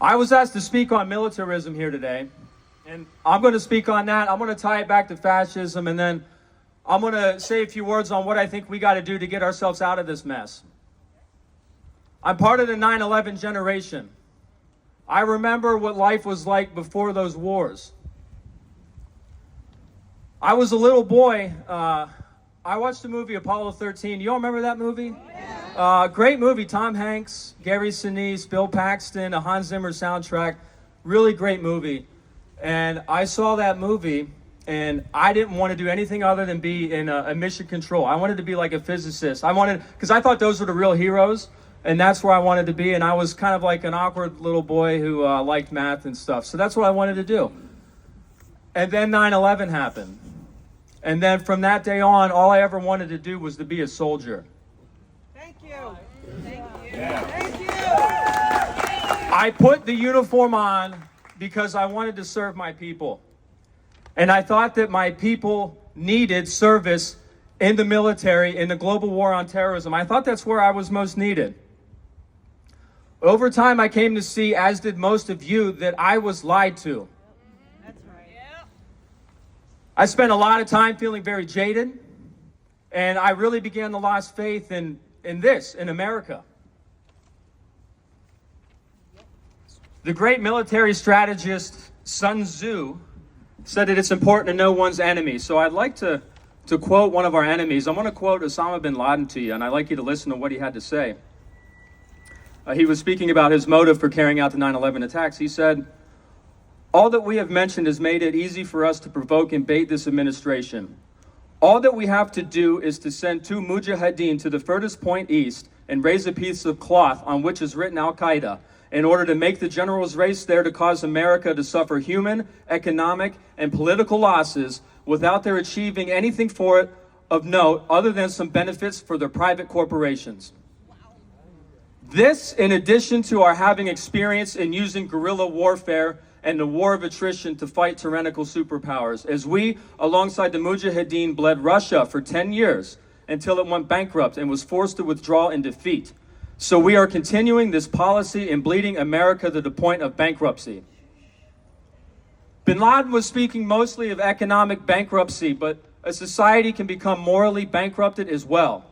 I was asked to speak on militarism here today, and I'm going to speak on that. I'm going to tie it back to fascism, and then I'm going to say a few words on what I think we got to do to get ourselves out of this mess. I'm part of the 9/11 generation. I remember what life was like before those wars. I was a little boy. I watched the movie Apollo 13. You all remember that movie? Great movie. Tom Hanks, Gary Sinise, Bill Paxton, a Hans Zimmer soundtrack. Really great movie. And I saw that movie, and I didn't want to do anything other than be in a mission control. I wanted to be like a physicist. Because I thought those were the real heroes, and that's where I wanted to be. And I was kind of like an awkward little boy who liked math and stuff. So that's what I wanted to do. And then 9/11 happened. And then from that day on, all I ever wanted to do was to be a soldier. Thank you. Thank you. Yeah. Thank you. I put the uniform on because I wanted to serve my people. And I thought that my people needed service in the military, in the global war on terrorism. I thought that's where I was most needed. Over time, I came to see, as did most of you, that I was lied to. That's right. Yeah. I spent a lot of time feeling very jaded, and I really began to lose faith in America. The great military strategist Sun Tzu said that it's important to know one's enemy. So I'd like to quote one of our enemies. I'm going to quote Osama bin Laden to you, and I'd like you to listen to what he had to say. He was speaking about his motive for carrying out the 9/11 attacks. He said, "All that we have mentioned has made it easy for us to provoke and bait this administration. All that we have to do is to send 2 mujahideen to the furthest point east and raise a piece of cloth on which is written Al-Qaeda in order to make the generals race there to cause America to suffer human, economic, and political losses without their achieving anything for it of note other than some benefits for their private corporations. This, in addition to our having experience in using guerrilla warfare and the war of attrition to fight tyrannical superpowers, as we, alongside the Mujahideen, bled Russia for 10 years until it went bankrupt and was forced to withdraw in defeat. So we are continuing this policy in bleeding America to the point of bankruptcy." Bin Laden was speaking mostly of economic bankruptcy, but a society can become morally bankrupted as well.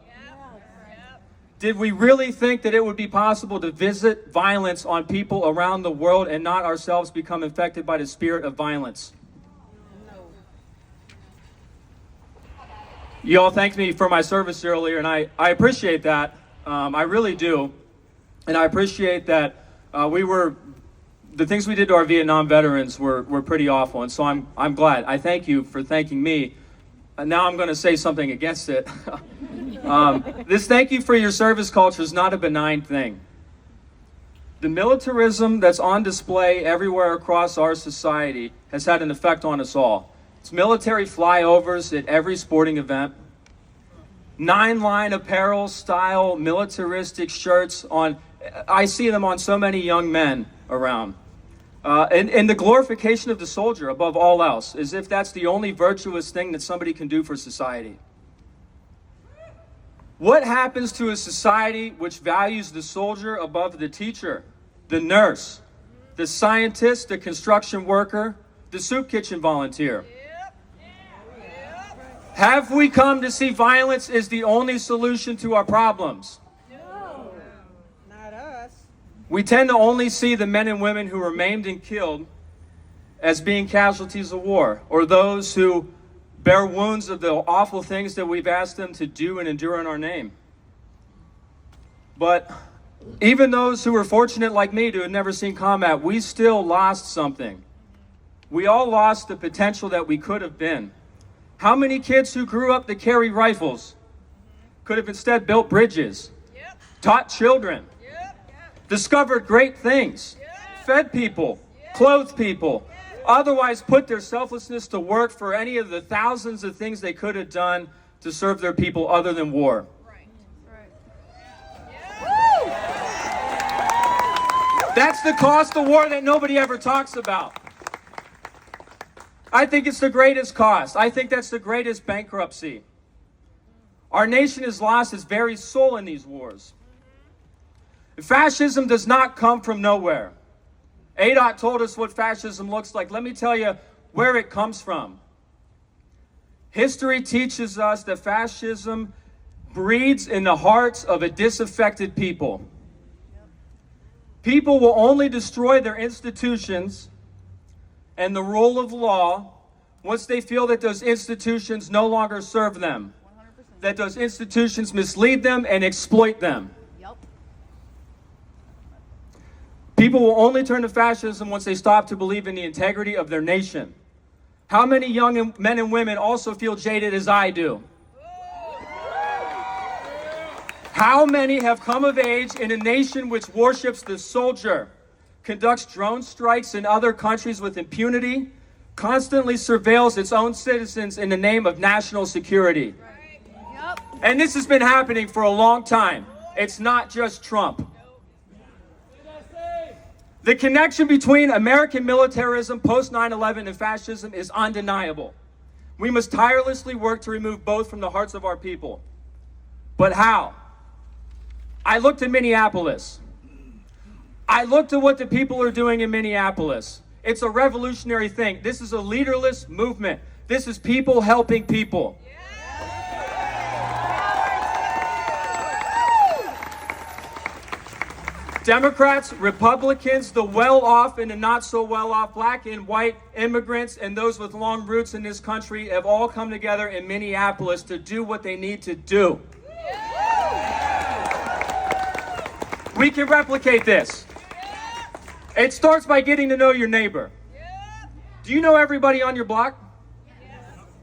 Did we really think that it would be possible to visit violence on people around the world and not ourselves become infected by the spirit of violence? You all thanked me for my service earlier, and I appreciate that. I really do. And I appreciate that the things we did to our Vietnam veterans were pretty awful. And so I'm glad. I thank you for thanking me. And now I'm going to say something against it. This thank you for your service culture is not a benign thing. The militarism that's on display everywhere across our society has had an effect on us all. It's military flyovers at every sporting event. 9-line apparel style militaristic shirts I see them on so many young men around. And the glorification of the soldier above all else, as if that's the only virtuous thing that somebody can do for society. What happens to a society which values the soldier above the teacher, the nurse, the scientist, the construction worker, the soup kitchen volunteer? Have we come to see violence as the only solution to our problems? No, not us. We tend to only see the men and women who were maimed and killed as being casualties of war, or those who bear wounds of the awful things that we've asked them to do and endure in our name. But even those who were fortunate like me to have never seen combat, we still lost something. We all lost the potential that we could have been. How many kids who grew up to carry rifles could have instead built bridges, taught children, discovered great things, fed people, clothed people, otherwise put their selflessness to work for any of the thousands of things they could have done to serve their people other than war? That's the cost of war that nobody ever talks about. I think it's the greatest cost. I think that's the greatest bankruptcy. Our nation has lost its very soul in these wars. Fascism does not come from nowhere. ADOT told us what fascism looks like. Let me tell you where it comes from. History teaches us that fascism breeds in the hearts of a disaffected people. People will only destroy their institutions and the rule of law once they feel that those institutions no longer serve them, 100%. that those institutions mislead them and exploit them. Yep. People will only turn to fascism once they stop to believe in the integrity of their nation. How many young men and women also feel jaded as I do? How many have come of age in a nation which worships the soldier, conducts drone strikes in other countries with impunity, constantly surveils its own citizens in the name of national security? Yep. And this has been happening for a long time. It's not just Trump. The connection between American militarism, post-9/11, and fascism is undeniable. We must tirelessly work to remove both from the hearts of our people. But how? I looked at Minneapolis. I looked at what the people are doing in Minneapolis. It's a revolutionary thing. This is a leaderless movement. This is people helping people. Democrats, Republicans, the well-off and the not-so-well-off, black and white immigrants, and those with long roots in this country have all come together in Minneapolis to do what they need to do. We can replicate this. It starts by getting to know your neighbor. Do you know everybody on your block?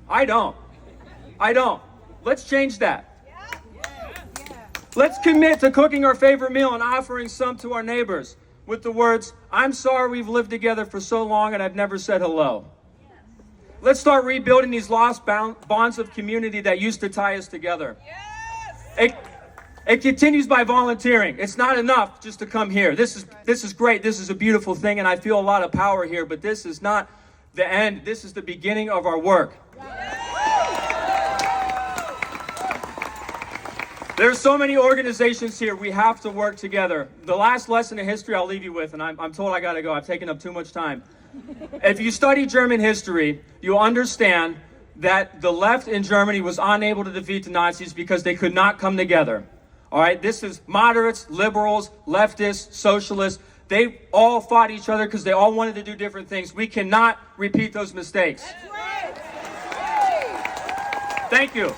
I don't. Let's change that. Let's commit to cooking our favorite meal and offering some to our neighbors with the words, "I'm sorry we've lived together for so long and I've never said hello." Let's start rebuilding these lost bonds of community that used to tie us together. It continues by volunteering. It's not enough just to come here. This is great. This is a beautiful thing, and I feel a lot of power here, but this is not the end. This is the beginning of our work. There's so many organizations here. We have to work together. The last lesson in history I'll leave you with, and I'm told I got to go. I've taken up too much time. If you study German history, you'll understand that the left in Germany was unable to defeat the Nazis because they could not come together. All right, this is moderates, liberals, leftists, socialists. They all fought each other because they all wanted to do different things. We cannot repeat those mistakes. Thank you.